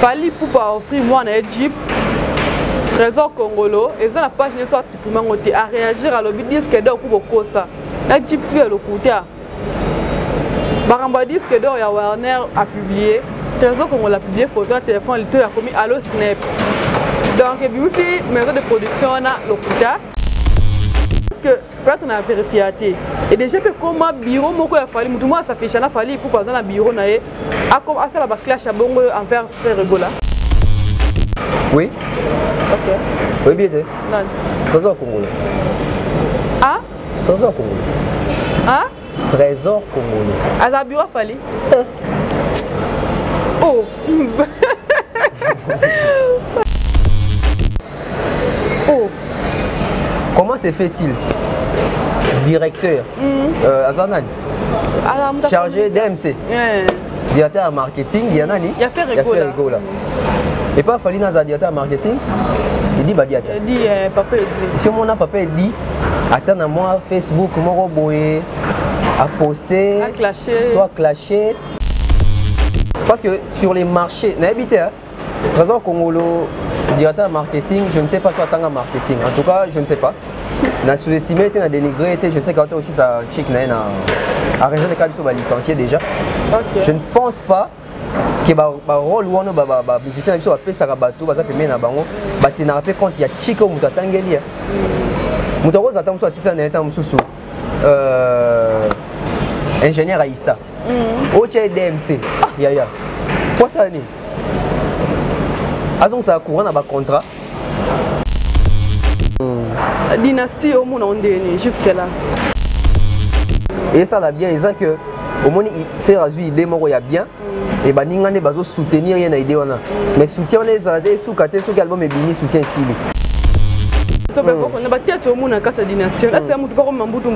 Fali Poupa offrir moi un Jeep Trésor Congolo et ça la page ne soit supprimée à réagir à l'objet disque d'or pour beaucoup ça la Jeep fait le côté Baramba disque d'or ya Warner a publié Trésor Congolo a publié photo téléphone il a commis Allo Snap donc et puis aussi maison de production on a le côté parce que peut-être on a vérifié et déjà comment bureau moko ya Fali mutu moi ça fait chana Fali pour dans la bureau na ye a comme ça la clash à bongo envers frère Regola. Oui. Ok. Oui bien. Non. Trésor Congolo. Ah? Trésor Congolo. Ah? Trésor Congolo. À la bureau Fali. Oh. Oh. Comment se fait-il? Directeur Azanani. Chargé d'AMC. Directeur marketing, il y en a ni. Il y a fait Regola. Et pas fallu dans un directeur marketing. Il dit Badiata. Il dit papa dit. Si mon papa dit attends à moi Facebook mon boy à poster, à clasher. Toi clasher. Parce que sur les marchés, n'habitez hein. Trésor Congolo, directeur marketing, je ne sais pas soit tant marketing. En tout cas, je ne sais pas. Na sous-estimé, na dénigré, je sais qu'autant aussi ça chic na région de Kabiso va licencier déjà. Okay. Je ne pense pas que ba rôle ou ba musicien biso apé ça bateau ba ça peut na bango ba tenara pe compte ya chiko mutatangeli. Mutako za tamu so asisa na tamu susu. Ingénieur à Ista. O DMC. Ya. Quoi ça ni? Azon ça courant na ba contrat. Dynastie au monde on est jusque là. Et ça la bien, ils ont que au moins il fait résoudre idée moi il y a bien et bah n'ingane bazo soutenir rien idée on a. Mais soutien les aider sous côté sous album et bini soutien ici. Donc on a battu au monde à casa dynastie. Là c'est un mutu pas comme mbutu.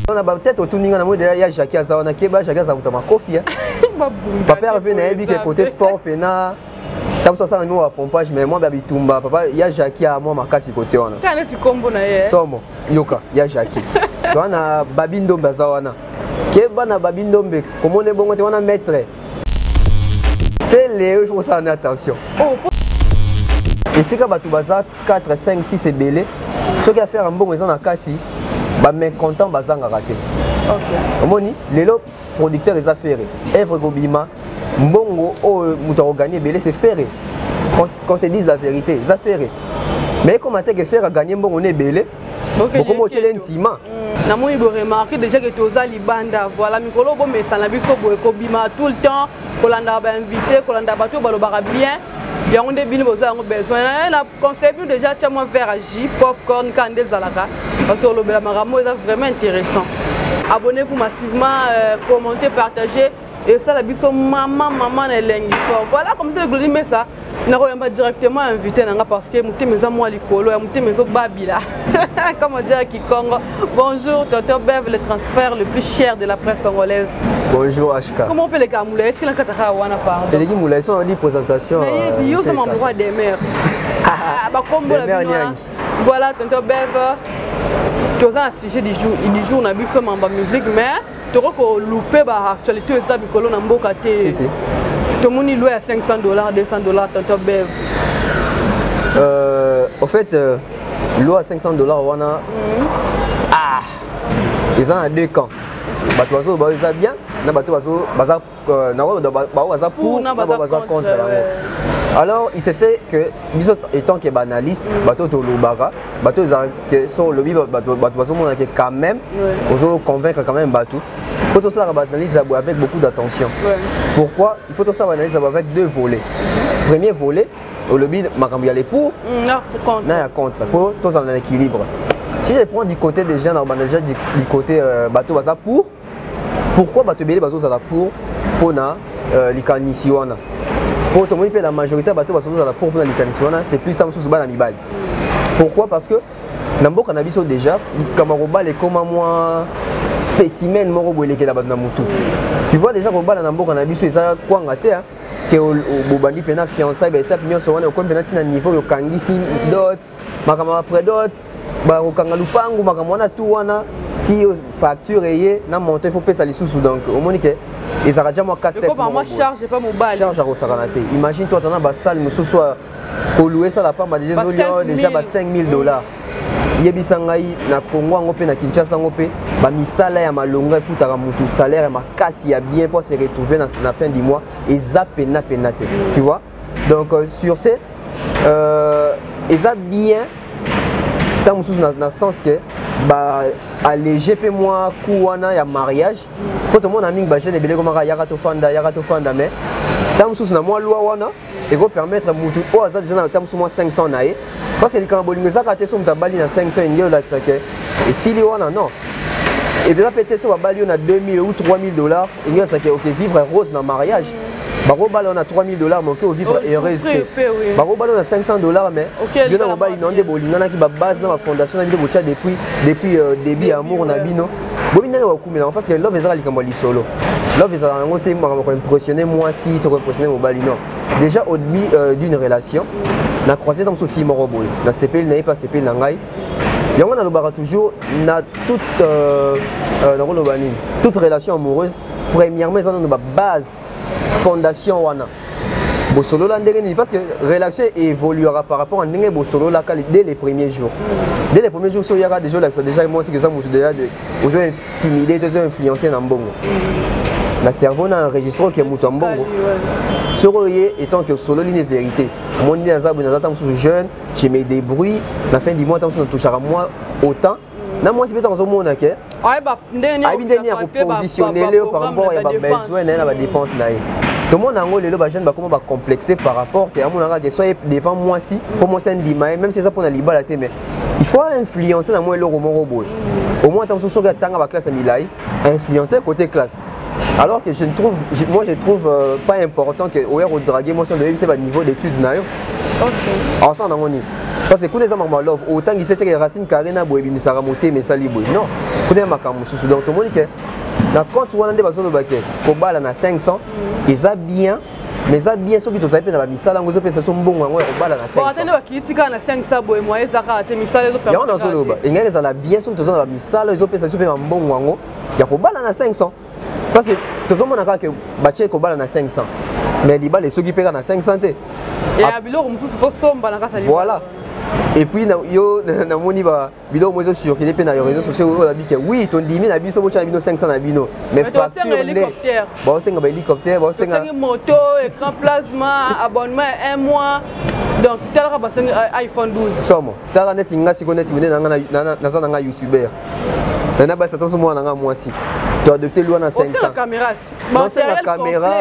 On a peut-être autour n'ingane moi derrière Jacques ça on a qui bah Jacques ça vous t'a coffee. Papa revient na ebi que côté sport pena. Comme ça, nous à pompage, mais moi, Babi Tumba, papa, il y a Jackie à moi, ma casse côté. On a. Quand tu combo na ye. Somo, Yoka, il y a Jackie. Donc on a Babindo Bazawana. Qu'est-ce que Babindo Mbe? Comment on est bon, on a maître. C'est les il faut ça en attention. Et c'est quand tu baza 4, 5, 6 et belé. Ce qui a fait un bon ils en a 4, bah mais content bazanga raté. Ok. Moni, les lots producteurs les affaires. Evre Gobima. Mbongo ou gagner belé c'est faire qu'on se dise la vérité ça faire mais comment tu faire à gagner mbongo on est belé comment tu es intime na moi il remarqué déjà que tu as libanda voilà mikolo bo mais ça na biso bo ko bima tout le temps kolanda ba invité kolanda bato balobaka bien bien on est bien besoin na concept déjà tu as moi verre à jus popcorn kande zalaka parce que le marambo est vraiment intéressant abonnez-vous massivement commentez partagez. Et ça, la biso maman est lingue fort. Voilà, comme ça, le mais ça, n'a pas directement invité parce que je suis moi l'icolo, je suis babila. Comme on dit à Kikongo. Bonjour, Tonton Bev, le transfert le plus cher de la presse congolaise. Bonjour, HK. Comment on peut les camoulets? Est-ce qu'il y a un pardon? Les Moulay sont en présentation. Mais c'est mon droit des mères. Voilà, Tonton Bev. Tu as un sujet du jour, on a vu seulement ma musique, mais. Tu as loupé l'actualité de Sabikolo na mboka te. Si. Tout le monde loue à $500, $200, Tonton Bev. En fait, l'eau à $500, on a. Ah! Ils ont à deux camps. Les oiseaux, ils ont bien. Les oiseaux, ils ont pour, ils ont contre. Alors, il s'est fait que, étant que banaliste, bateau to lobara, bateau que sur le bible, bateau quand même, aux convaincre quand même bateau. Il faut tout ça analyser avec beaucoup d'attention. Pourquoi? Il faut tout ça analyser avec deux volets. Premier volet, au lobby, il y a les pour, il y a contre. Pour tout ça en équilibre. Si je prends du côté des gens, du côté bateau baza pour, pourquoi bateau belé bateau ça pour na l'icanissiona. Pour tout le monde, la majorité bateau bateau ça pour l'icanissiona, c'est plus tam sous bana mibali. Pourquoi? Parce que Nambo cannabis déjà, Kamaroba les comme moi spécimen moro boleke la bana mutu. Tu vois déjà Roba na Nambo cannabis ça quoi ngate hein que au bobandi pena fiançailles étape mieux so wana ko pena tina niveau yo kangisi dot makama après dot ba ko kanga lupangu makama wana tu wana si facture et na monter il faut payer ça les sous donc au moins que ils arrêtent déjà moi casse-tête moi charge pas mobile charge à Rosaranate imagine toi tu as ba salle musu soit pour louer ça la pas déjà déjà ba $5,000 yebisa ngai na Congo ngo pe na Kinshasa ngo pe ba misala ya malonga efutaka mutu salaire makasi ya bien pour se retrouver dans la fin du mois et za pena penate tu vois donc sur ce eza bien tant mususu dans le sens que bah alléger pe moi kuwana ya mariage quand mon ami ba jeune ebele komaka yaka to fanda mais tant mususu na moi loi wana et go permettre mutu o aza déjà na tant mususu moi 500 nae parce que les cambolingues ça quand ils tabali na 500 indien là ça que et si les wana non et bien peut-être sur bali on a $2,000 ou $3,000 indien ça que OK vivre rose dans mariage baro bali on a $3,000 mais OK vivre heureuse baro bali on a $500 mais bien na bali non de bolingana qui ba base na ba fondation na vidéo bocha depuis début amour na bino bomina wa kumela parce que love ezali kambo li solo love ezali ngote mako impressionner moi si to impressionner mo bali non déjà au demi d'une relation na croisé dans ce film robot na CPL na pas CPL na ngai yango na lobaka toujours na toute relation amoureuse premièrement ça na base fondation wana bosolo la ndenge parce que relation évoluera par rapport à ndenge bosolo la dès les premiers jours so yaka déjà là ça déjà moi c'est que ça moi déjà de aux intimider aux influencer na mbongo le cerveau n'a enregistré que mutu mbongo soroye étant que solo ligne vérité mon idée dans jeune je me débrouille la fin du mois tant que touchera moi autant na moi c'est peut-être en monde que ndenge positionner par rapport à besoin na ba dépenses na tout le monde a les jeunes comment va complexer par rapport à mon que soit devant moi si pour moi c'est un même si ça pour la liberté mais il faut influencer dans moi le robot au moins tant que sur la classe à Milai influencer côté classe alors que je trouve pas important que au draguer moi sur le c'est pas niveau d'études na yo OK ça on parce que quand les amants love autant qu'ils étaient racines carena boy bimisara moté mais ça libo non connais makamu sous donc tout le monde que na compte wana nde bazo lobake ko bala na 500 eza bien mais ça bien ceux qui to zape na ba misala ngozo pesa so mbongo ngo ko bala na 500 bon atende bakitika na 500 boy moi ezaka te misala ezo pesa ya on zo loba engele za la bien ceux qui to za na ba misala ezo pesa so pe mbongo ngo ya ko bala na 500 parce que tout le monde a que bache ko bala na 500 mais libala ceux qui pega na 500 te et abilo mususu fo somba na kasa voilà. Et puis yo na moni ba vidéo moi sur qui dépend na réseaux sociaux on a dit que oui ton 10 000 na biso bocha bino 500 na bino mais facture hélicoptère bon c'est un hélicoptère bon c'est un moto écran plasma abonnement 1 mois donc tel ka ba iPhone 12 somo tala net nga si connaître na na youtubeur na ba ça tout moi na moi si tu as adopté loi na 500 la caméra non c'est la caméra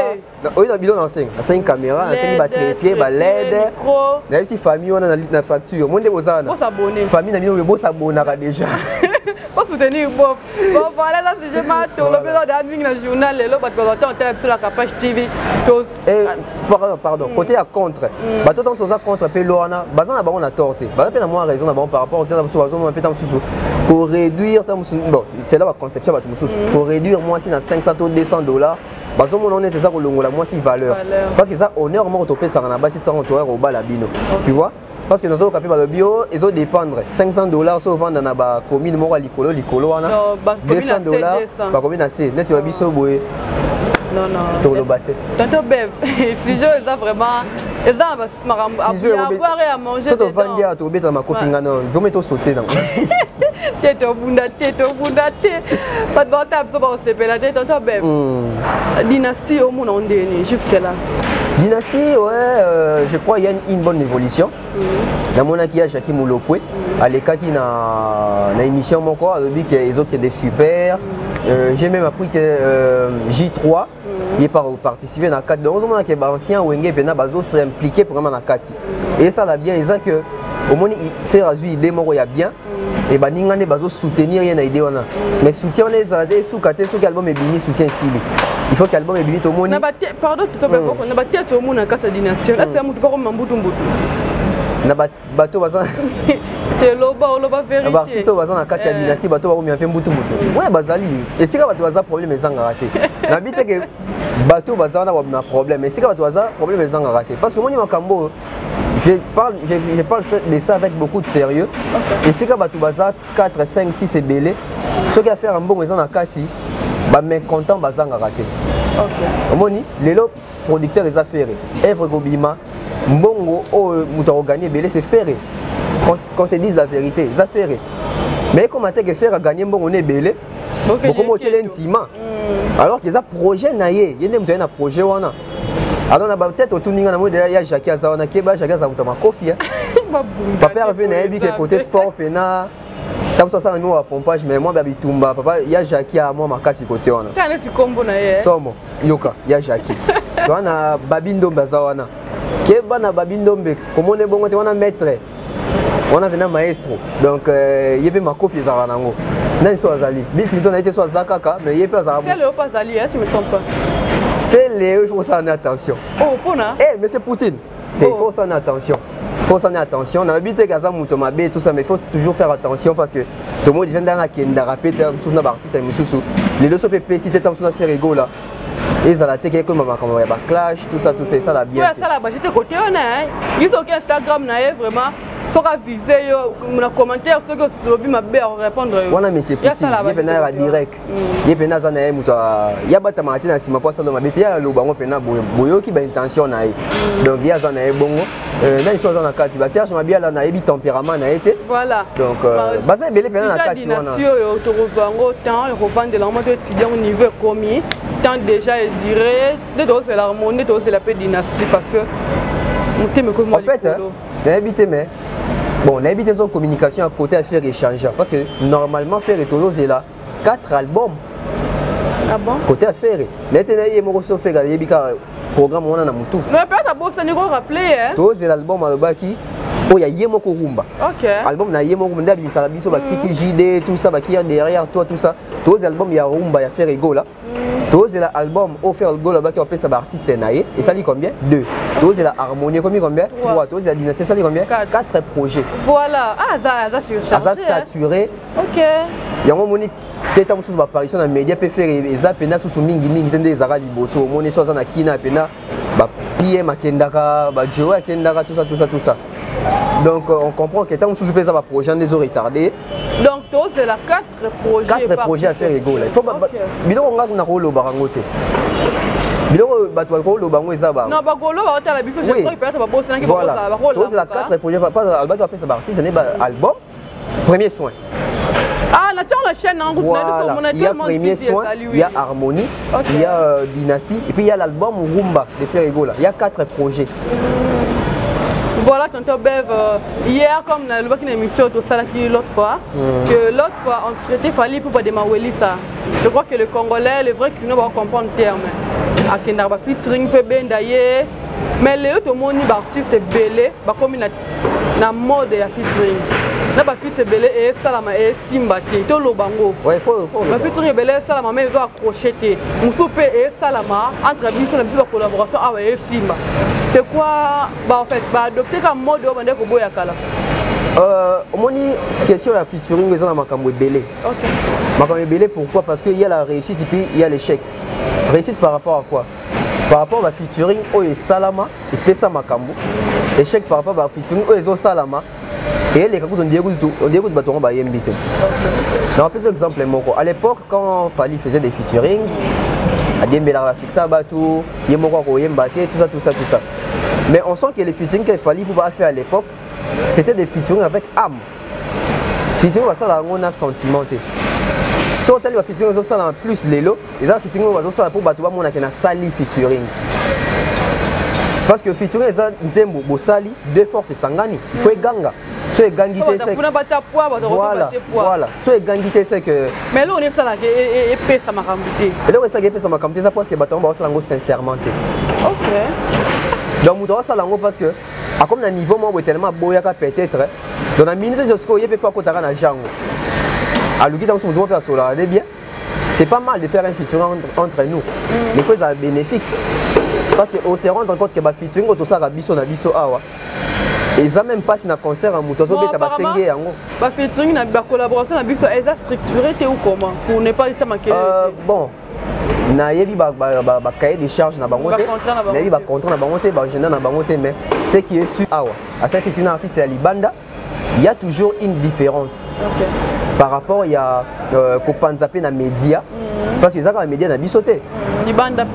oui na bidon na 5 caméra na 5 batterie pied ba LED na si famille on a na facture monde bozana famille na bino bo s'abonner déjà pour soutenir bon voilà là si je m'attends le bureau d'admin na journal le bat ko on télé sur la Capache TV pardon côté à contre bato dans ça contre pe loana bazana ba on a torté ba pe na moi raison par rapport au temps sur bazo on peut tam sous pour réduire bon c'est là la conception bato sous pour réduire moi si na 500 ou $200 bazo mon on est c'est ça ko longola moi si valeur parce que ça honneur moi to pesa na basi temps to au bas la bino tu vois parce que nous avons capé le bio ils ont dépendre $500 sur vendre dans ba commune moko likolo wana $200 ba commune assez net ba biso boye non to le battre tonton bev fijo ça vraiment et ça makambo à boire et à manger ça to vendre à to beta ma kofinga non il faut mettre sauter dans teto bunda pas de battre so ba se pela tonton bev dynastie au monde on est jusque là. Dynastie, ouais, je crois qu'il y a une bonne évolution. Dans mon qui a Jackie Moulopoué, à l'écart qui na émission mon corps, il dit que les autres étaient super. J'ai même appris que J3 il est participé dans 4 donc on a que ancien Wenge Pena Bazo s'est impliqué vraiment dans 4. Et ça l'a bien, ils que au moins il fait résoudre idée mon il y a bien. Et bah n'ingane Bazo soutenir rien à idée on a. Mais soutien on les a des sous caté sous album et bini soutien ici. Il faut qu'album est bien tout le monde. Pardon, tout le monde. On a battu tout le monde dans casa dynastie. Là c'est un mutu comme mambutu. Na bateau bazan. C'est loba vérité. Na artiste bazan na kati ya dynastie bateau ba komia pe mbutu. Ouais bazali. Et c'est que bateau bazan problème ezanga raté. Na bité que bateau bazan na problème. Et c'est que bateau bazan problème ezanga raté parce que moi ni makambo je parle de ça avec beaucoup de sérieux. Okay. Et c'est que bateau bazan 4 5 6 c'est belé. ceux qui a fait un bon raison na kati ba mécontent bazanga raté. OK. Omoni lelo producteur les affaires œuvre gobima mbongo o muto gagner belé c'est faire. Qu'on se dise la vérité, les affaires. Mais comment tu faire gagner mbongo ne belé? Beaucoup de l'intima. Alors qu'ils ont projet naïe, il y a un projet wana. Alors on a peut-être autour de nous il y a Jacques Azana qui est Jacques Azana ma coffee. Papa revient na ebi que côté sport pena. T'as ça ça nous à pompage mais moi babi tumba papa il y a Jacques à moi ma casse côté wana. Quand tu combo na ye. Somo yoka il y a Jacques. On a babindo bazawana. Ke bana babindo mbe comment on est bon on a maître. On a venu maestro. Donc il y avait ma coffee za nango. Nan so azali. Bill Clinton a été soit zakaka mais il y a pas ça. C'est le pas azali hein, si je me trompe pas. C'est les il faut s'en attention. Oh pona. Eh mais c'est Poutine. Il faut s'en attention. Il faut s'en attention. On a habité Gaza Moutomabe tout ça mais il faut toujours faire attention parce que tout le monde déjà dans la kenda rapide sur nos artistes et mususu. Les deux PPC c'était tam sur faire ego là. Ils ont la tête comme maman comme ba clash tout ça ça la bien. Ouais ça là bas j'étais côté on hein. Ils ont Instagram na vraiment faut viser mon commentaire ceux que lobby m'a bien répondre. Wana mais c'est Poutine. Il pena la direct. Il pena za na muto ya bata matin na sima kwa solo mabete ya lo bango pena boyo ki ba intention na ye. Donc ya za na bongo na ils sont dans la carte ba Serge Mabia là na yebi tempérament na été. Voilà. Donc baza belé pena na carte wana. Si yo to revendre temps et revendre l'homme de étudiant au niveau commis tant déjà je dirais de c'est l'harmonie de c'est la paix dynastie parce que en fait n'habité mais bon, on a évité son communication à côté à faire échanger parce que normalement faire Tozo c'est là 4 albums. Ah bon? Côté à faire. Maintenant il y a mon reçu fait il y a programme on a na mutu. Mais peut-être à boss ni ko rappeler hein. Tozo c'est l'album alobaki oh il y a Yemoko Rumba. OK. Album na Yemoko Rumba bimisa biso ba Kiki JD tout ça ba qui derrière toi tout ça. Tozo c'est l'album il y a Rumba il y a faire ego là. Tozo c'est l'album offert go là-bas qui on peut ça artiste naïe et ça lit combien 2. Tozo c'est la harmonie combien 3. Tozo c'est la dynastie ça lit combien 4 projets. Voilà. Ah ça surchargé. Ça saturé. OK. Yango moni peut-être mususu ba apparition na média peut faire eza pena susu mingi tende ezaka liboso moni so za na kina pena ba PM akendaka ba Joe akendaka tout ça. Donc on comprend que tant mususu peut ça ba projet des eaux retardés. Donc c'est la 4 projets à faire égaux là. Il faut biloko ngaka na ko lo barango te. Biloko bato ko lo bango eza ba. Non ba golo ba ta la biso je crois peut-être ba boss na ki ba boss ba rôle. C'est la 4 projets pas Albato après ça artiste c'est album premier soin. Ah, la chaîne en voilà. Il y a premier soin, il y a harmonie, il y a dynastie et puis il y a l'album Rumba de Ferrigo là. Il y a 4 projets. Voilà, quand on bev hier comme le bac émission tout ça qui l'autre fois que l'autre fois on traitait Fali pour pas démarrer ça. Je crois que le Congolais, le vrai qu'il ne va comprendre le terme. À Kenda ba featuring peut ben d'ailleurs mais les autres monde ni artiste belé ba comme na mode ya featuring. Na ba featuring belé et salama et simba te lo bango. Ouais, faut ba featuring belé salama mais ils ont accroché te. Musupe et salama entre biso na biso ba collaboration ah et simba. C'est quoi bah en fait bah adopter comme mode au bande ko boya kala. Moni question la featuring ils ont makambo belé. OK. Makambo belé pourquoi? Parce qu'il y a la réussite et puis il y a l'échec. Réussite par rapport à quoi? Par rapport à featuring oh et salama et pesa makambo. Échec par rapport à featuring oh ils ont salama. Et les kakouts on dégoûte bateau ba yembité. Donc un exemple moko. À l'époque quand Fali faisait des featuring à Dembela la succès bateau, yemoko ko yembate tout ça. Mais on sent que les featuring qu'il Fali pour faire à l'époque, c'était des featuring avec âme. Featuring va ça là on a sentimenté. Soit tel va featuring ça là plus lélo, les autres featuring va ça pour bateau on a qu'un sali featuring. Parce que featuring ça nzembo bosali deux forces sangani, il faut ganga. So gangité c'est voilà, so gangité c'est que mais là on est ça là et pesa makambité. Et là on ça pesa makambité ça parce que bateau va ça là sincèrement. OK. Donc muto ça là parce que à comme na niveau moi tellement boya ka peut-être dans la minute de ce qu'il peut faire kotaka na jango. À lui dans son doigt faire cela bien. C'est pas mal de faire un featuring entre nous. Mais il faut ça bénéfique. Parce que on se rend compte que ba featuring tout ça biso na biso awa. Et ça même pas si na concert en muto beta ba sengé yango. Ba featuring na ba collaboration na biso eza structuré te ou comment pour ne pas être manqué. Bon. Na yebi ba cahier de charge na bango te. Na yebi ba contrat na bango te, ba agenda na bango te mais ce qui est sûr awa. À ça featuring artiste ya Libanda il y a toujours une différence par rapport à Kopanzapé na média parce que ça quand les médias na bisoté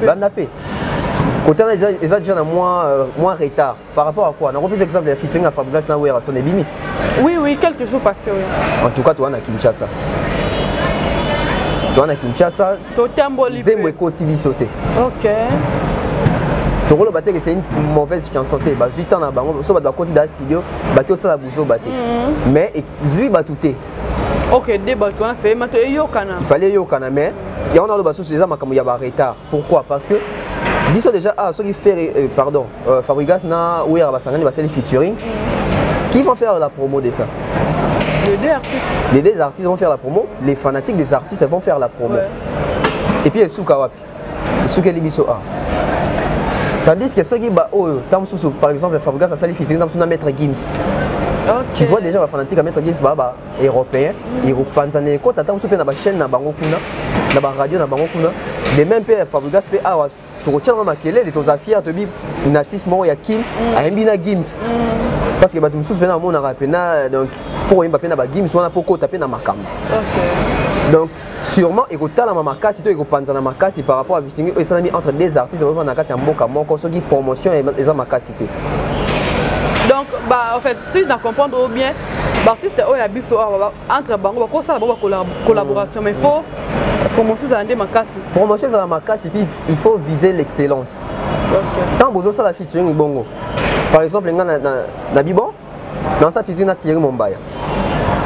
bandapé côté ils ont déjà moins retard par rapport à quoi on a repris exemple de featuring à Fabregas na Wera son limite oui quelques jours passés en tout cas toi na Kinshasa Zemwe Koti bisoté ok Tokolo Baté c'est une mauvaise chanson té ba 8 ans na bango so ba côté dans studio ba ki osala buzo baté mais zui batuté ok débat on a fait mato yokana il fallait yokana mais il y a on a le baso sur les makambo ya ba retard pourquoi parce que biso déjà ceux qui fait pardon Fabregas na Wera basangani ba seli featuring qui vont faire la promo de ça les deux artistes vont faire la promo les fanatiques des artistes vont faire la promo et puis Suka wapi Suka libiso a tandis que ceux qui par exemple Fabregas a sali featuring dans Maître Gims tu vois déjà les fanatiques à Maître Gims européen europanzane ko tata musu pe na ba chaîne na bango kuna na ba radio na bango kuna les mêmes pe Fabregas pe awa to kotiana makele les tos affaires to bi une artiste mo ya kin a mbina Gims parce que batu musu pe na mona rapena donc faut yemba pe na ba Gims wana poko taper na makam donc sûrement et la makasi to ekopanzana makasi par rapport à distinguer et ça mis entre des artistes on va na kati ya mboka moko ceux qui promotion et ça makasi te donc bah en fait si je comprends bien l'artiste oya biso entre bango ko ça ba collaboration mais il faut promotion ça ndé makasi promotion ça makasi puis il faut viser l'excellence tant bozo ça la featuring bongo par exemple na bibon dans sa featuring na Thierry Mombaya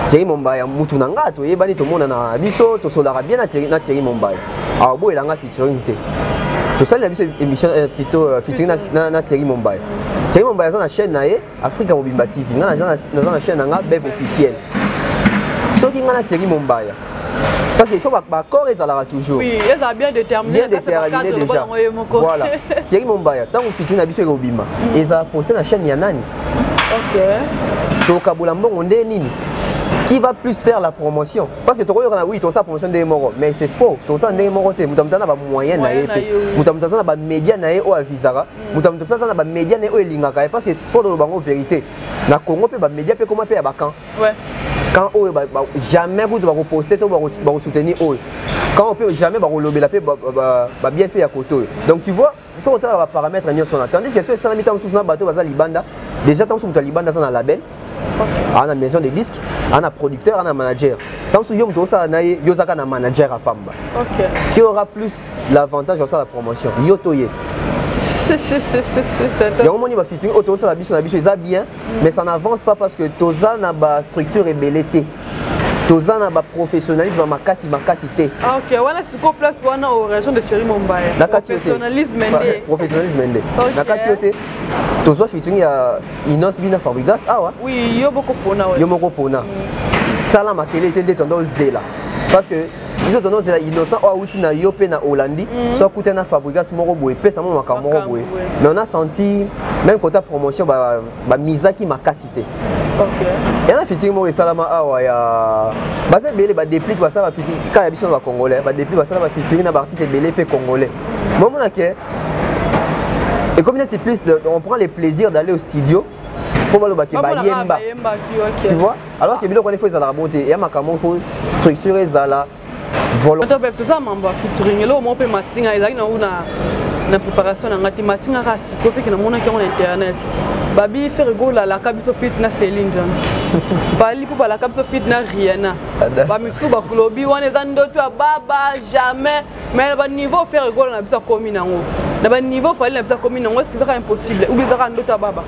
Thierry Mombaya mutu nanga to yebani to mona na biso to solara bien na Thierry Mombaya alors bo elanga featuring te to ça la biso émission plutôt featuring na Thierry Mombaya Thierry Mombaya na chaîne na Africa Mobimba TV na chaîne na Bev officiel soki nga na Thierry Mombaya parce qu'il faut ba corps ezala toujours oui ils ont bien déterminé déjà voilà Thierry Mombaya tant on featuring na biso Mobimba ils a posté na chaîne ya nani OK to kabula mbongo nde nini qui va plus faire la promotion parce que tu vois oui tu ça promotion des moro mais c'est faux tu ça des moro te mutamutana ba moyen na épée mutamutana ba média na o avisara mutamutana ba média na o elingaka parce que faut de bango vérité na Congo pe ba média pe comment pe ba quand quand o jamais vous doit reposter to ba soutenir o quand on peut jamais ba lobela pe ba bien fait à côté donc tu vois il faut autant paramètres nyo sona tandis que ceux ça mi tam sous na bateau baza libanda déjà tant sous libanda ça na label à la maison de disques, à un producteur, à un manager. Tant que vous avez un manager à Pamba, qui aura plus l'avantage de la promotion. Yotoye. Il y a un moment où featuring auto ça la bien, mais ça n'avance pas parce que Toza n'a pas structure et belleté. Toza n'a pas professionnalisme makasi té. Ah OK, voilà c'est quoi place wana au région de Thierry Mombaya. Professionnalisme ndé. Professionnalisme ndé. Na katioté. Toza featuring ya Inos Bina Fabregas awa. Oui, yo boko pona. Yo moko pona. Sala makele était tondo zela. Parce que ils ont donné innocent ou outil na yo pe na Hollandi, soit coûté na Fabregas moko boy, pesa mo makamoko boy. Mais on a senti même côté promotion ba misaki makasité. OK. Il y a un featuring mo salama awa ya basa belé ba déplique ba ça va featuring quand ya biso ba congolais, ba déplique ba ça va featuring na artiste belé pe congolais. Moi mon que et comme il y a plus on prend les plaisirs d'aller au studio pour le baki ba yemba. Tu vois? Alors que bilo qu'on faut ça la beauté, il y a makamon faut structurer ça là. Volonté pe ça mamba featuring lo mo pe matinga ezaki na préparation na ngati matinga ka siko fait que na mona ki on internet. Babi fait rigola la kabiso fit na Céline Dion. Bali pour la kabiso fit na Rihanna. Ba misu ba kulobi wana zando tu baba jamais mais ba niveau faire rigola na biso komi nango. Na ba niveau fallait na biso komi nango est-ce que c'est impossible ou bien ça ndo baba.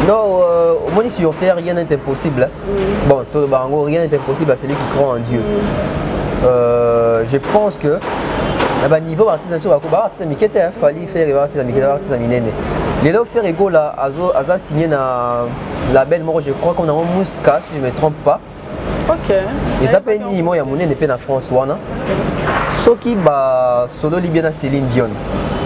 Non, au moins sur terre rien n'est impossible. Bon, tout bango rien n'est impossible à celui qui croit en Dieu. Je pense que à niveau artiste sur artiste mikete fallait faire artiste mikete artiste minene. Les là faire ego là aza signé na label moi je crois qu'on a un Mouska si je me trompe pas. OK. Et ça peut ni moi ya monene pe na France wana. Soki ba solo libyen na Céline Dion.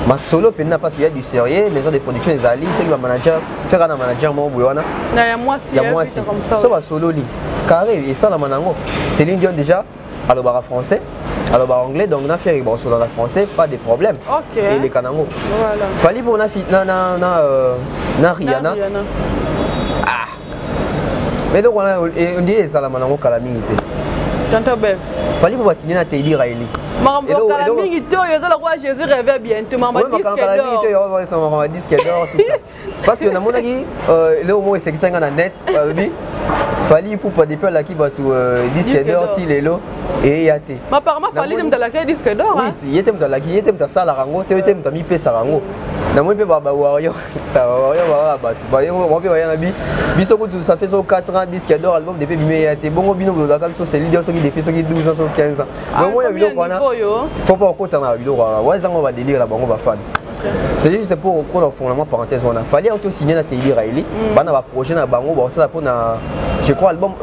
Ma solo pena parce qu'il y a du sérieux, maison de production des alliés, c'est que le manager faire un manager moi wana. Na ya moi si comme ça. So ba solo li. Carré et ça la manango. Céline Dion déjà alors bara français, alors bara anglais donc on a fait bon sur dans le français pas de problème. OK. Et les kanango. Voilà. Fallait pour na Rihanna. Ah. Mais donc on dit ça la manango calamité. Tonton Bev. Fallait pas signer na Teddy Riley. Maman calamité yo za la roi Jésus rêvait bientôt maman disque d'or tout ça. Parce que na monaki le mot c'est 5 ans na net fallait pour pas depuis la qui va tout disque d'or ti lelo et yaté. Ma apparemment fallait dem dans la disque d'or. Oui, si yete dans la qui yete dans ça la rango, te yete dans mi pesa rango. Na moi pe baba warrior, warrior ba ba tout. Ba yo mo pe ya na bi. Biso ko ça fait 4 ans disque d'or album depuis bimé yaté. Bon bino do ka so c'est leader so qui depuis so qui 12 ans so 15 ans. Mais moi ya bino kona. Faut pas qu'on t'en a bino wa. Wa zango va délire là bango ba fan. C'est juste pour qu'on fondamentalement parenthèse on a fallu auto signer na Teddy Riley. Ba na ba projet na bango ba ça pour na je crois album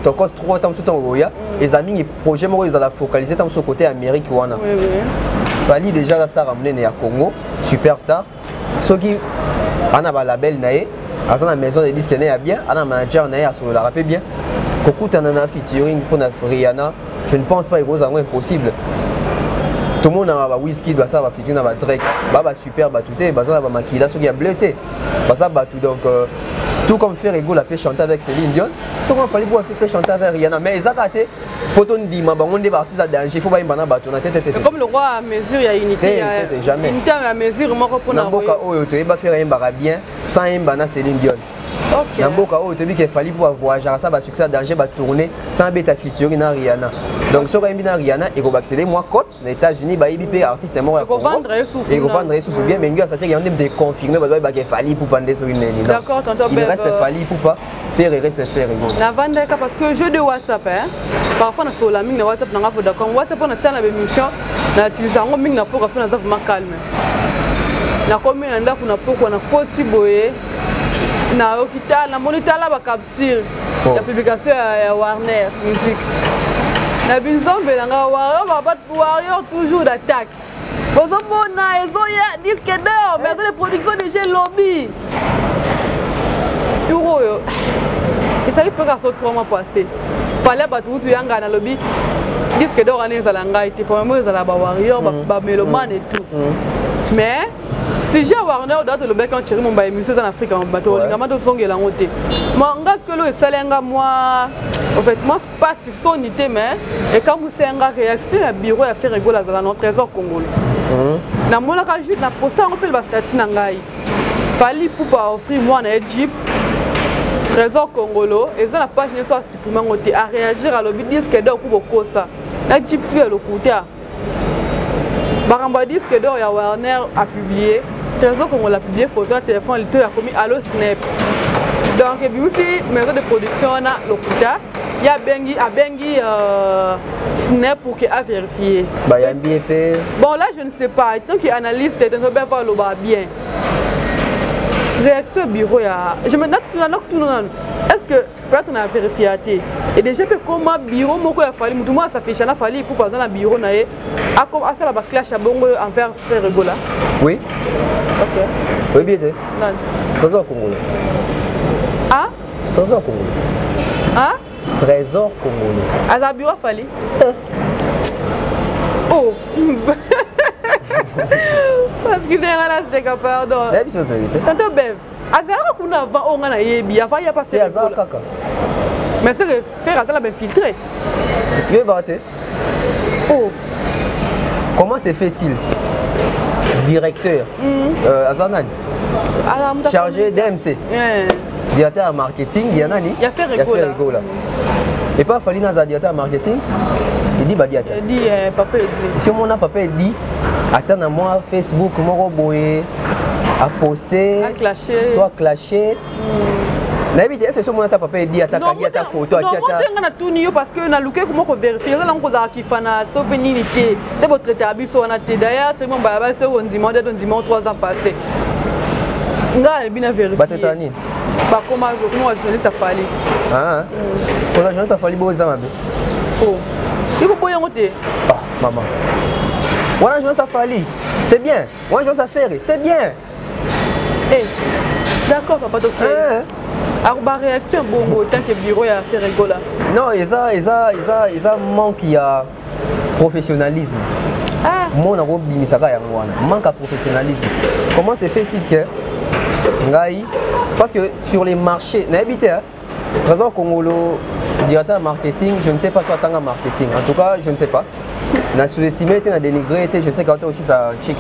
Tokos 3 temps sous temps Roya les amis les projets moi ils allaient focaliser dans ce côté Amérique wana. Oui oui. Fali déjà la star amené na Congo, superstar. Ceux qui on a ba label naé, à la maison de disques naé bien, on a manager naé à sur la rapper bien. Koku tanana featuring pour na Rihanna, je ne pense pas que c'est impossible. Tout le monde a whisky, bah ça va featuring na Drake, bah super bah tout est, bah ça va maquiller, ceux qui a bleuté, bah ça bah tout donc tout comme faire Ego la paix chanter avec Céline Dion, tout comme fallait pouvoir faire chanter avec Rihanna, mais ils ont raté. Pour ton dit, ma banque des artistes à danger, il faut pas y avoir un tête. Comme le roi à mesure, il y a unité. Jamais. Unité à mesure, moi pour Namboka oh, tu vas faire un bar bien sans un bana Céline Dion. Namboka oh, tu dis qu'il fallait pouvoir voyager, ça va succès à danger, va tourner sans bêta featuring na Rihanna. Donc ce qu'on a Rihanna, il va accélérer moi côte, les États-Unis, bah il artiste est mort à Congo. Et il va vendre sous bien, mais il y a certains qui ont des confirmés, bah qu'il fallait pour bander sur une ligne. D'accord, tonton. Il reste fallait pour pas faire et reste faire. La vente parce que jeu de WhatsApp hein. Parfois on a la mine de WhatsApp na ngafo d'accord WhatsApp on a tient la émission na utiliser ngo mine na pour faire ça vraiment calme. Na comme na ndako na pour na poti boye na hôpital na moniteur là ba capture la publication ya Warner Music. Na binzombe nga warrior toujours d'attaque. Bozo bona ezo ya disque d'or mais les productions de chez Lobby. Et ça il peut que 3 mois passés. Fallait battre tout yanga na lobby. Disque d'or année za langa été pour moi za la ba warrior ba mélomane et tout. Mais si j'ai Warner date le bec quand chéri mon ba émission en Afrique en bateau lingama to songela ngote. Moi ngas que le salenga moi en fait moi pas si sonité mais et quand vous c'est un réaction à bureau à faire rigoler dans notre trésor congolais. Na mona ka juste na poster on peut ba statut na ngai. Fallait pour pas offrir moi na Egypte. Trésor Congolo, et ça la page ne soit supprimée à réagir à l'objet disque d'or pour beaucoup ça. La gypsy à le côté. Baramba disque d'or, il y a Warner a publié. Trésor Congolo a publié photo, téléphone, il a commis Allo Snap. Donc, et puis aussi, maison de production, on a le côté. Il y a Bengi Snap pour qu'il a vérifié. Bon, là, je ne sais pas. Tant qu'il analyse, c'est un peu bien. Réaction bureau je me note tout est-ce que peut-être on a vérifié et déjà comment bureau moko ya fali mutu moi ça fait chana fali pour dans la bureau naé a comme ça la clash à bongo envers faire rigola. Oui. OK. Oui bien. Non. Trésor congolais. Ah? Trésor congolais. Ah? Trésor congolais. À la bureau fali. Oh. Parce que c'est un pardon. C'est la vérité. Tonton Bev, azara kuna avant on a yebi avant il y a pas fait azara kaka. Mais c'est faire azara ben filtré. Il va rater. Oh. Comment se fait-il? Directeur Azanan. Chargé d'MC. Directeur marketing, il y en a ni. Il y a fait rigolo là. Et pas fallu dans directeur marketing. Il dit Badiata. Il dit papa dit. Si mon papa dit attends à moi Facebook moi boyer à poster à clasher toi clasher na éviter c'est ce mon papa dit attaque ta photo attaque non na tout niyo parce que na luke comment ko vérifier là on ko za kifana so benilité de votre tabiso na te d'ailleurs tu mon baba c'est on dimanche 3 ans passé nga bien vérifier batetani ba comment journaliste a fallu ah pour la journaliste a fallu boza mabe oh il faut boyer ngote ah maman voilà je ça fallu c'est bien moi je ça faire c'est bien eh d'accord papa docteur alors ba réaction bon tant que bureau a fait rigola non ils a manque il y a professionnalisme ah mon abo bimisaka yango wana manque à professionnalisme comment se fait-il que ngai parce que sur les marchés n'habité Trésor Congolo, directeur marketing, je ne sais pas soit tant marketing. En tout cas, je ne sais pas. On a sous-estimé, on a dénigré, je sais qu'il y a aussi sa chic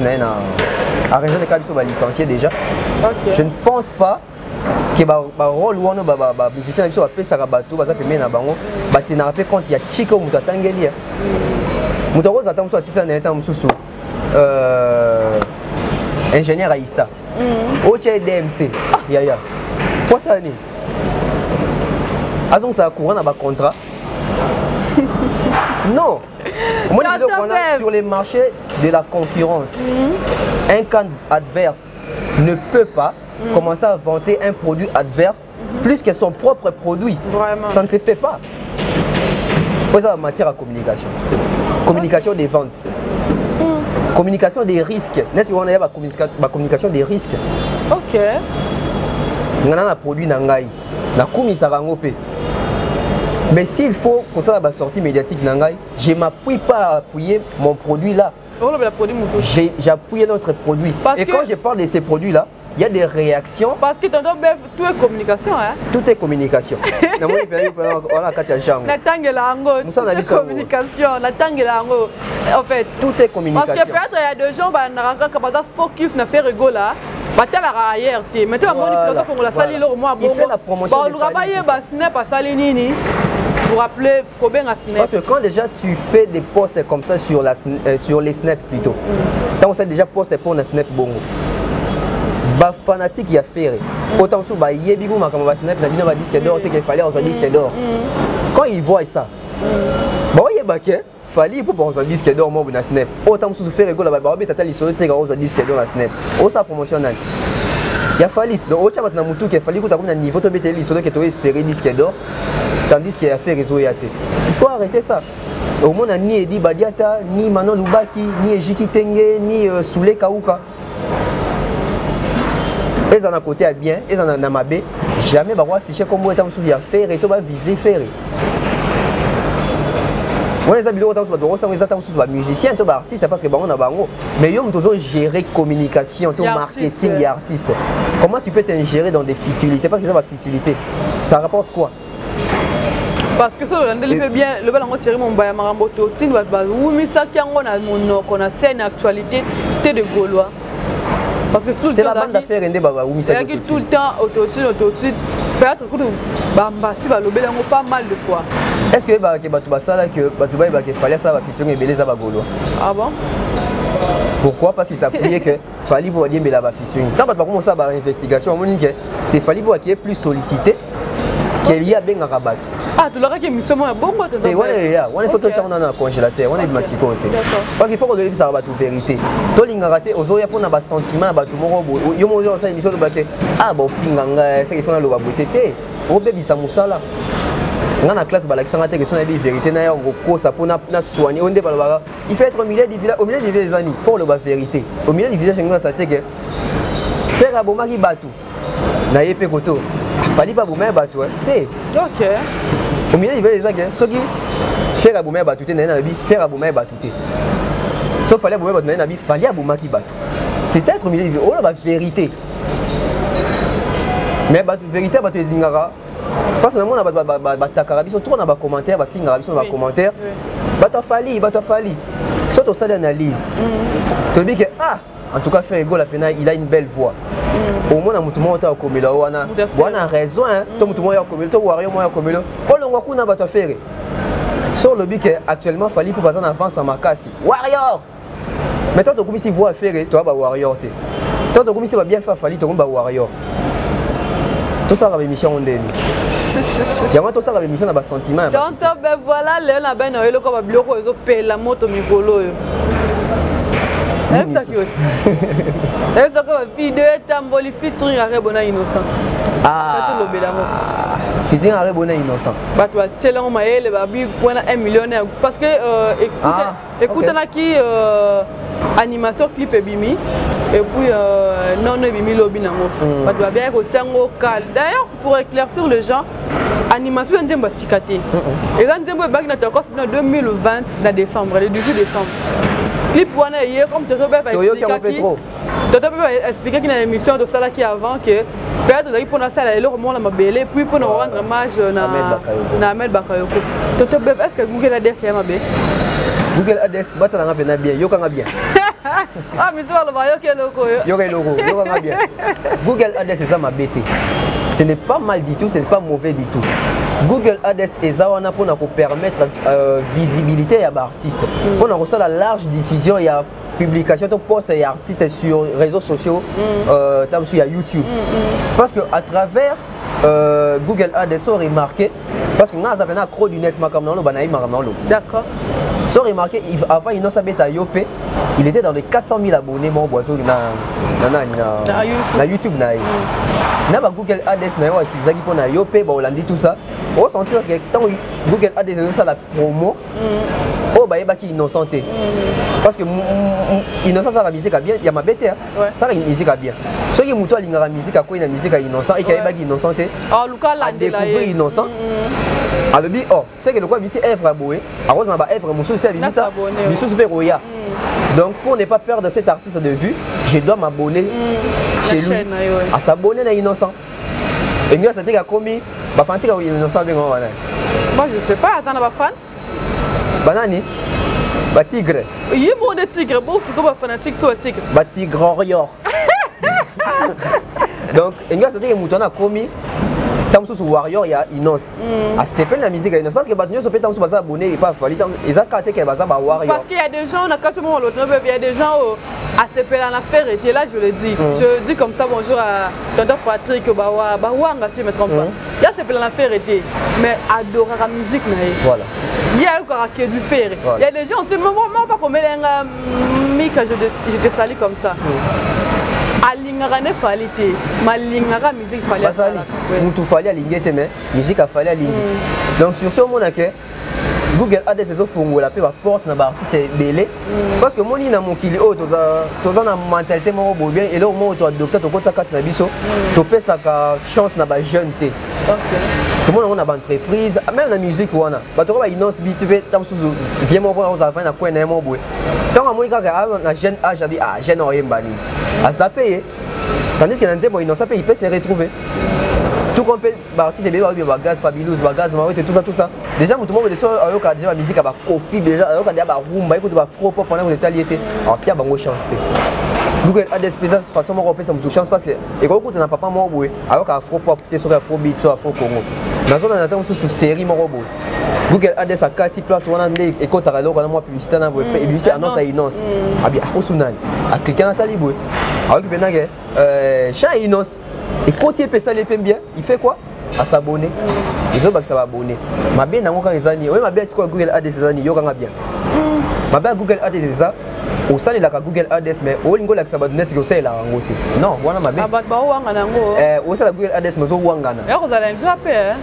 à région de Kabiso va licencier déjà. Okay. Je ne pense pas que le rôle où on a musicien qui fait ça bateau, ça peut mettre bango, tu n'as pas compte il y a chic ou mutatangeli. Mutaro attend soit 600 ans mususu. Ingénieur à Ista. Au DMC. Ah ya. Quoi ça n'est? Azon ça courant dans contrat. Non. Moi, je sur les marchés de la concurrence, un camp adverse ne peut pas commencer à vanter un produit adverse plus que son propre produit. Vraiment. Ça ne se fait pas. C'est en matière de communication. Communication des ventes. Communication des risques. N'est-ce qu'on a la communication des risques. Ok. On a un produit nangai. La commission rangopé. Mais s'il faut pour ça la sortie médiatique nangai, je m'appuie pas à appuyer mon produit là. J'ai appuyé notre produit. Et quand je parle de ces produits là, il y a des réactions. Parce que tout est communication. Hein? Tout est communication. En fait, tout est communication. Parce que peut-être il y a des gens qui ont focus na faire rigolo là. Maintenant, il fait la promotion. Pour rappeler combien à Snap. Parce que quand déjà tu fais des posts comme ça sur les Snap plutôt, quand on sait déjà poster pour un Snap bongo. Bah fanatique il y a fait autant sous bah yebigo ma comme Snap na bino ba disque d'or qu'il fallait on soit disque d'or. Quand ils voient ça, bah ouais baké fallait pour on soit disque d'or moi na Snap. Autant sous faire rigolo bah bah tata li sur très gros disque d'or na Snap. Au ça promotionnel. Il y a fallu donc au chat maintenant mutu qu'il fallait que tu as un niveau to bété li sur que tu espérer disque d'or tandis qu'il a fait réseau yaté. Il faut arrêter ça. Au moins ni Edi Badiata, ni Manon Lubaki, ni Ejiki Tenge, ni Soule Kauka. Ils en ont côté à bien, ils en ont amabé. Jamais va afficher comme moi étant sous à faire et tu vas viser faire. On les a mis autant sur les musiciens, tu vas artiste parce que on a bango. Mais ils ont gérer communication, ton marketing et artiste. Comment tu peux t'ingérer dans des futilités parce que ça va futilité. Ça rapporte quoi? Parce que ça, le fait bien, le bal en tiré mon bail à Maramboto, tu vois, oui, ça qui a mon scène actualité, c'était de Gaulois. Parce que tout le temps, c'est la bande d'affaires indé baba oui ça tout le temps autotune peut-être que bamba si balobela ngo pas mal de fois. Est-ce que ba ke batu basala que batu ba ke fallait ça va featuring ebele za ba Gaulois? Ah bon? Pourquoi? Parce qu'il s'appuyait que fallait pour dire mais là va featuring. Quand batu commencer à investigation on dit que c'est fallait pour qui est plus sollicité qu'il y a ben rabat. Ah, tu l'auras qui est mission bon quoi? Et voilà, on est photo de dans un congélateur, on est massif côté. Parce qu'il faut qu'on donne ça à la vérité. Toi l'inga raté aux oya pour na bas sentiment ba tout morobo. Yo mo ça émission de baké. Ah bon finganga, c'est qu'il faut na lo ba beauté. O bébé ça musala. Dans la classe balakisanga te que son abi vérité na yo ko ça pour na soigner. On dé balaba. Il fait être au milieu du village, au milieu des villages ani. Faut le ba vérité. Au milieu du village ngana ça te que faire aboma ki batu. Na yepé koto. Fallait pas boumer batu hein. OK. Au milieu il veut les agents ceux qui faire aboumer batouté na nabi faire aboumer batouté sauf fallait aboumer batouté na nabi fallait aboumer qui batou c'est ça être au milieu oh la vérité mais batou vérité batou ezingara parce que le monde a batakara biso tout on a ba commentaire ba finga biso ba commentaire batou fallait soit au salle d'analyse tu dis que ah en tout cas faire la pena il a une belle voix au moins na mutu monta akomela wana wana raison hein to mutu moya akomela to wario moya akomela olongwa kuna bato faire sur le but que actuellement fallait pour passer en avance en makasi warrior mais toi tu commences à voir faire toi ba warrior te toi tu commences à bien faire fallait toi ba warrior tout ça la émission on deni yama tout ça la émission na ba sentiment donc ben voilà le na ben le ko ba biloko ezo pe la moto mikolo yo. Ça qui est ça que vidéo tamboli featuring Arabona innocent. Ah. Featuring Arabona innocent. Bah toi tellement maël bah bi pour 1 millionnaire parce que écoute là qui animation clip et bimi et puis non bimi lobby nango. Bah toi bien ko tiango cal. D'ailleurs pour éclaircir les gens animation ndemba sikate. Et là ndemba back na tokos en 2020 na décembre le 18 décembre. Clip wana hier comme tu peux expliquer qu'il y a une émission de ça là qui avant que peut-être que pour ça là le moment la mabele puis pour rendre hommage na Ahmed Bakayoko. Toto beb est-ce que Google ADS ya mabe? Google ADS batala nga pena bien, yoka nga bien. Ah mais tu vas le voir yoka loko yo. Yoka loko, yoka nga bien. Google ADS c'est ça ma bête. Ce n'est pas mal du tout, ce n'est pas mauvais du tout. Google ADS est ça pour permettre visibilité à l'artiste. Pour nous la large diffusion et la publication de posts et artistes sur les réseaux sociaux, sur YouTube. Parce que à travers Google ADS, on remarqué parce que nous avons un accro du net, d'accord. Sans remarquer, avant il il était dans les 400 000 abonnés mon boisseau na YouTube na Google ADS na yo utiliser pour na yopé ba olandi tout ça. On sentir que tant Google ADS ça la promo oh ba yeba ki innocenté parce que innocent ça la musique bien il y a ma bête ça la musique bien ceux qui muto alinga la musique a quoi une musique innocent et qui yeba ki innocenté ah luka la découvrir innocent alors bi oh c'est que le quoi bisi œuvre aboué à cause na ba œuvre muso c'est bisi ça biso super roya. Donc pour ne pas perdre cet artiste de vue, je dois m'abonner chez lui à s'abonner à Innocent. Et nous c'était commis bah fanti ka Innocent bien moi je sais pas attends na ba fan banani ba tigre yi mo de tigre bon c'est comme fanatique sur tigre ba tigre warrior. Donc nous c'était mutona commis Tamsou sur Warrior, il y a Inos. C'est pas la musique à Inos. Parce que Batunios, on peut Tamsou pas abonné et pas fallu. Ils ont carté qu'il y a Warrior. Parce qu'il y a des gens, quand tout le monde il y a des gens à se faire en affaire. Et là, je le dis. Je dis comme ça bonjour à tonton Patrick, Bawanga, si je me trompe pas. Il y a se faire en affaire, mais adorer la musique. Voilà. Il y a encore qui du faire. Il y a des gens, c'est moi pas comme Mika, je te salue comme ça. Alingara ne fallait pas, malingara musique fallait pas. Mutu fallait aligner mais musique a fallu aligner. Donc sur ce moment là Google a des saisons fongo la paix porte na artiste belé parce que moni na mokili oh toza na mentalité mo bien et là au moment où tu adoptes to kota kati na biso to pesa ka chance na ba jeune té. Tout le monde a une entreprise même la musique wana ba to ba Inos bitve tam suzu vient mo pour za fin na quoi na mo boy. Tant à moi quand na jeune âge abi ah jeune oyembani. À ça payer. Tandis que dans Inos ça paye il peut se retrouver. Tout comme artiste et gaz Fabulous, gaz Maroc et tout ça. Déjà tout le monde a déjà la musique à Kofi déjà alors qu'il y a ba rumba écoute ba fro pop pendant que l'étalité. Alors puis il y a bango chance. Google a des spéciales façon moi repère ça me chance parce que et quand on n'a pas moi boy alors qu'afro pop t'es sur afro beat sur afro Congo. Dans zone on attend sous série mon robot. Google a des à 4 places on a des et quand tu as là moi publicité na boy et publicité annonce à Inos. Abi a osunan a cliquer na tali boy. Alors que benage chat Inos et quand il peut ça les bien, il fait quoi? À s'abonner. Les autres ça va abonner. Ma bien dans quand les années, oui ma bien c'est quoi Google ADS ces années, yo nga bien. Ma bien Google ADS c'est ça. Au sali la Google ADS mais au lingo la ça va net que ça la ngote. Non, voilà ma bien. Ah bah wanga nango. Au sali Google ADS mais zo wanga na. Et vous allez grapper.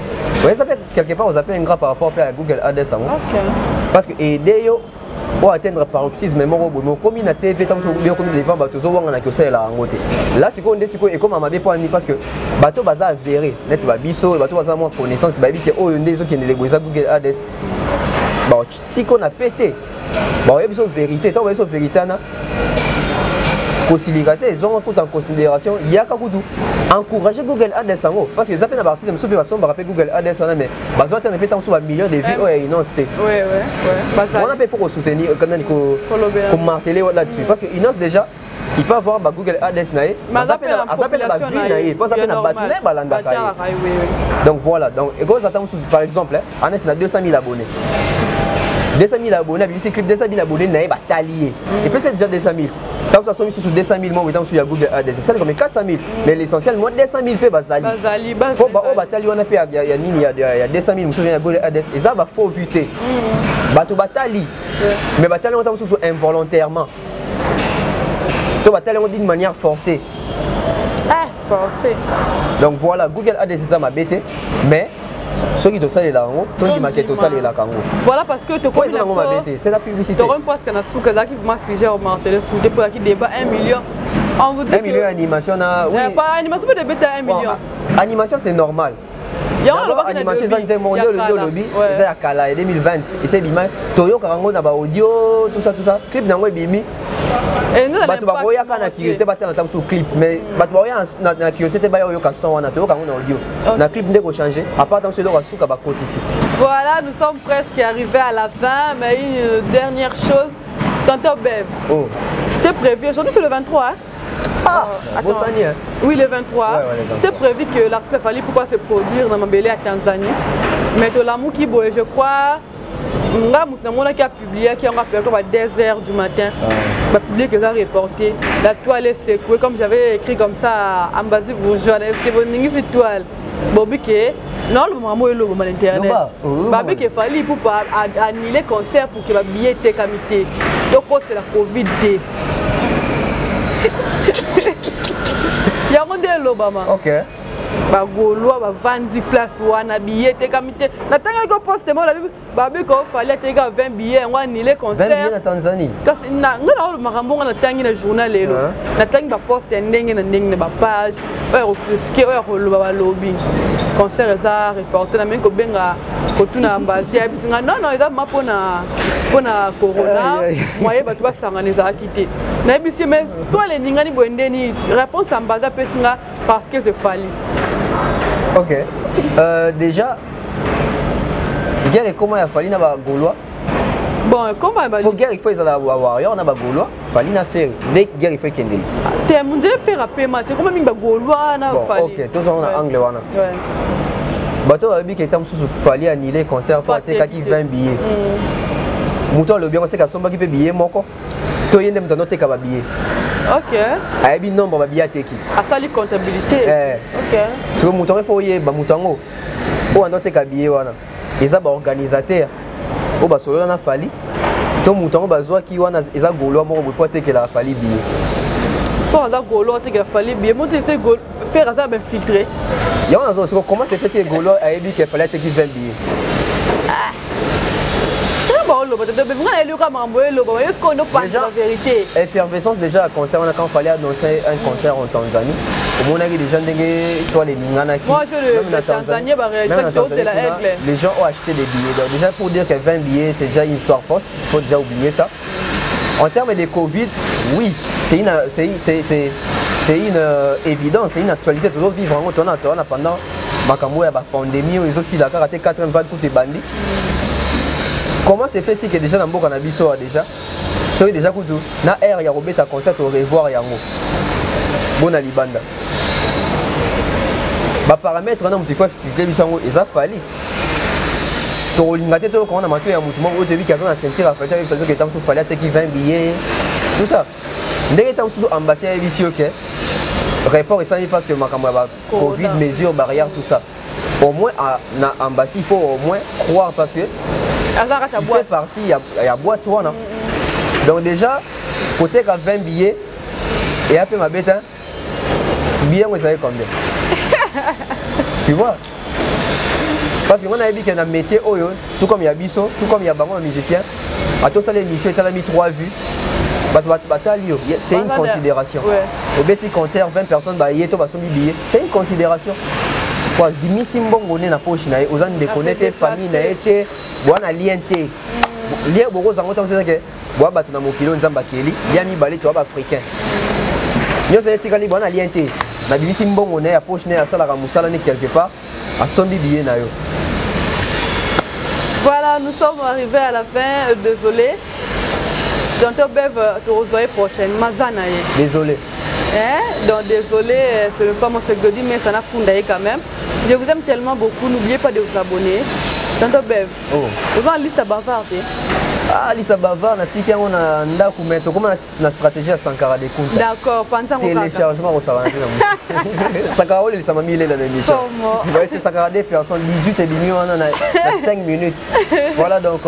Oui, ça peut quelque part vous appelez un grap par rapport à Google ADS. OK. Parce que aider yo pour atteindre paroxysme mais comme na TV tant so bien comme les vents bateau zo wanga na que ça la ngote. Là c'est qu'on décide et comme ma bien pour parce que bateau baza avéré net ba biso bateau baza moins connaissance qui ba bité oh ndé zo qui ne les Google ADS. Bon si qu'on a pété. Bon il y a vérité tant il y a vérité na conciliation ils ont tout en considération il y a kakudu encourager Google ADS parce que ça fait à partir de me souper façon rappeler Google ADS mais bazo atteindre peut-être sur un million de vues et Inos c'était on a fait faut soutenir quand comme marteler là-dessus parce que Inos déjà il peut avoir Google ADS naé mais ça fait la vie naé pas ça fait la battu naé balanda donc voilà donc et quand attend par exemple Anes a 200 000 abonnés 200 000 abonnés, c'est clip 200 000 abonnés, n'a pas taillé. Et puis c'est déjà 200 000. Quand vous avez sur 200 000, moi, vous êtes sur Google ADS. C'est comme 400 000. Mais l'essentiel, moi, 200 000 fait Bazali. Pour Batali, on a fait, il y a 200 000, vous souvenez Google ADS. Et ça va faut vuter. Bato Batali. Mais Batali, on est sur involontairement. Donc Batali, on dit d'une manière forcée. Ah, forcée. Donc voilà, Google ADS, c'est ça ma bête. Mais. Ceux qui te salent là, tout le monde qui te salent là, voilà parce que tu connais c'est la publicité. Tu parce que nous que qui m'a figé au marteau foot pour qui débat 1 million. On vous dit 1 million animation oui. Pas animation de bête 1 million. Animation c'est normal. Animation c'est un mondial le lobby, c'est à Kala 2020 et c'est bima Toyo Karango na ba audio tout ça clip nango bimi bato bakoya ka na curiosité batala tam sur clip mais bato bakoya na curiosité ba yo ka son wana to ka na audio na clip ndeko changer à part tam selo ka suka ba côté ici. Voilà, nous sommes presque arrivés à la fin, mais une dernière chose, Tonton Bev. Oh. C'était prévu, aujourd'hui c'est le 23 hein? Bon année, hein? Oui, le 23. Ouais, c'était prévu que l'artiste fallait pourquoi se produire dans Mambélé à Tanzanie. Mais de l'amour qui boit, je crois, qui a publié, qui a appelé à 2h du matin, il a publié que ça a reporté. La toile est secouée, comme j'avais écrit comme ça à Mbazi Bourgeois, c'est une toile. Bobby non, le maman est là sur internet. Bobby qui fallait pour annuler le concert pour que le billet était camité. Donc c'est la Covid. Il y a un des l'Obama. Ok. Ba Gaulois ba vandi place wana billet te kamité. Na tanga ko poste mo la babi ko fallait te ga 20 billets on annulé concert. 20 billets na Tanzanie. Kasi na ngala o makambo na tangi na journal lelo. Na tangi ba poste ndenge na ndenge ba page. O critiquer o lo ba lobby. Concert za reporter na men ko benga ko tuna ambassade bisinga non eza mapona pona corona. Moye ba tuba sangane za kité. Na bisi mais toi les ningani boendeni réponse ambassade pesinga parce que c'est fallu. Ok. Déjà, guerre comment il a fallu na ba Gaulois. Bon, comment il va pour guerre il faut la warrior na ba Gaulois, fallu na faire. Dès guerre il faut kendeli. T'es mon Dieu faire paiement, c'est comme ba Gaulois na fallu. OK, tous on a anglais wana. Ouais. Bato abi que tam sous fallu annuler concert pour te kaki 20 billets. Mouton le bien on sait ka somba ki pe billet moko. To yende mutano te ka ba billet. Ok. Ayebi nombre ba billet teki. A sali comptabilité. Ok. Sur mouton il faut yeba moutongo. O andote ka billet wana. Eza ba organisateur. O ba solo na fali. To moutongo bazwa ki wana eza Gaulois moko pour te ke la fali billet. So eza Gaulois te ke fali billet. Moi te fait faire ça ben filtrer. Ya on a comment c'est fait que Gaulois ayebi ke fallait te ki 20 billets. Déjà, effervescence déjà à concert, quand il fallait annoncer un concert en Tanzanie. Au moins, il y a des gens qui toi les Ningana qui les gens ont acheté des billets. Donc, déjà pour dire que 20 billets, c'est déjà une histoire fausse. Il faut déjà oublier ça. En termes de Covid, oui, c'est une évidence, c'est une actualité. Toujours vivre en pendant la pandémie, ils ont aussi la carte 80 pour les bandits. Comment c'est fait que déjà dans le cannabis déjà soyez déjà kudu na air ya robeta concert au revoir yango bon à libanda ba paramètres na mutu faut expliquer bisango eza fali to lingate to quand on a maté ya mutu mo au début kaza na sentir à faire avec que tam so fali ateki 20 billets tout ça ndenge tam so ambassade ici OK rapport ça parce que makambo ba covid mesures barrières tout ça au moins na ambassade il faut au moins croire parce que il fait partie, il y a boîte. Donc déjà, côté qu'à 20 billets, et après ma bête, billet, vous savez combien? Tu vois? Parce que moi, on a dit qu'il y a un métier, tout comme il y a Bisso, tout comme il y a un musicien, à tous les émissions, il a mis 3 vues. C'est une considération. Au petit concert, 20 personnes, c'est une considération. Dimi simbongo na poche na aux gens de connaître famille na été bwana lien té lien boko zango tant c'est que boa batu na mokilo nzamba keli ya mi balé to ba africain nyo c'est tikali bwana lien té na dimi simbongo na ya poche na sala ka musala ni quelque part a sombi billet na yo. Voilà, nous sommes arrivés à la fin, désolé. Tonton Bev te revoit prochainement Zanaye. Désolé. Donc désolé, ce n'est pas mon secret, mais ça n'a pas quand même. Je vous aime tellement beaucoup, n'oubliez pas de vous abonner. Tonton Bev, vous avez une liste bavarde. Ah, liste bavarde, on a une stratégie à Sankara des comptes. D'accord, pensez téléchargement au salon. Sankara, ça m'a mis là dans l'émission. C'est Sankara des personnes, 18 et demi, on en a 5 minutes. Voilà, donc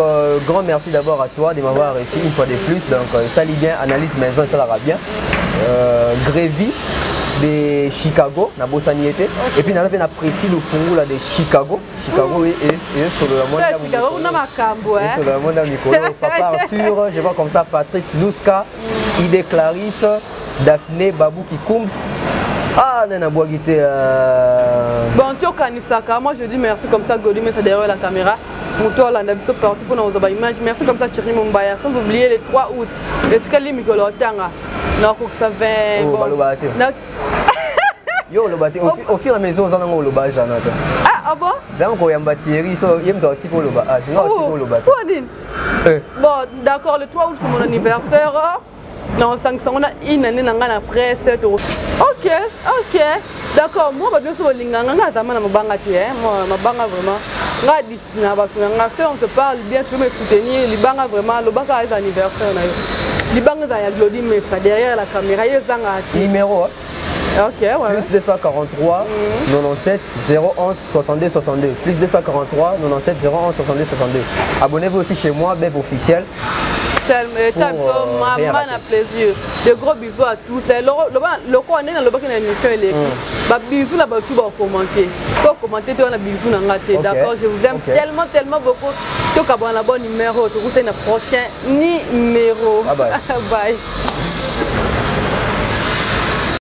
grand merci d'abord à toi de m'avoir reçu une fois de plus. Donc ça lit bien, analyse maison, ça l'ira bien. Grévy de Chicago, na Bossaniété. Et puis, on a apprécié le fond de Chicago. Chicago est sur le monde. Chicago, on a ma cambo. Sur le monde de Papa Arthur, je vois comme ça Patrice Louska, Ide Clarisse, Daphné Babou Kikoums. Ah, Nana Boaguité. Bon, tu as Kanisaka. Moi, je dis merci comme ça, Godi, mais c'est derrière la caméra. moto là ndabiso partout pour nous avoir image. Merci comme ça Thierry Mumbaya. Sans oublier le 3 août. Et tu calmes Mikolo Tanga. Non, ça fait bon. Yo le bâti au fur et à mesure on a le bâti Jonathan. Ah bon? C'est encore un bâti so yem do tipo le bâti. Ah, je n'ai le bâti. Bon, d'accord, le 3 août c'est mon anniversaire. Non, 500 on a une année après 7 euros. OK. D'accord, moi je suis linganga ngata mana mabanga ti moi mabanga vraiment. Nga discipline ba on se parle bien, tu me soutenir, libanga vraiment le baka est anniversaire na yo. Libanga za ya Glody mais derrière la caméra yezanga numéro. OK, ouais. Plus 243 97 011 62 62. Plus 243 97 011 62 62. Abonnez-vous aussi chez moi, Bev officiel. Maman a plaisir. De gros bisous à tous. Le quoi on est dans le bac de l'émission et bisous là-bas tu vas commenter. Pour commenter tu as un bisou dans la tête. D'accord, je vous aime tellement beaucoup. Tu as un bon numéro. Tu as un prochain numéro. Bye bye. Bye.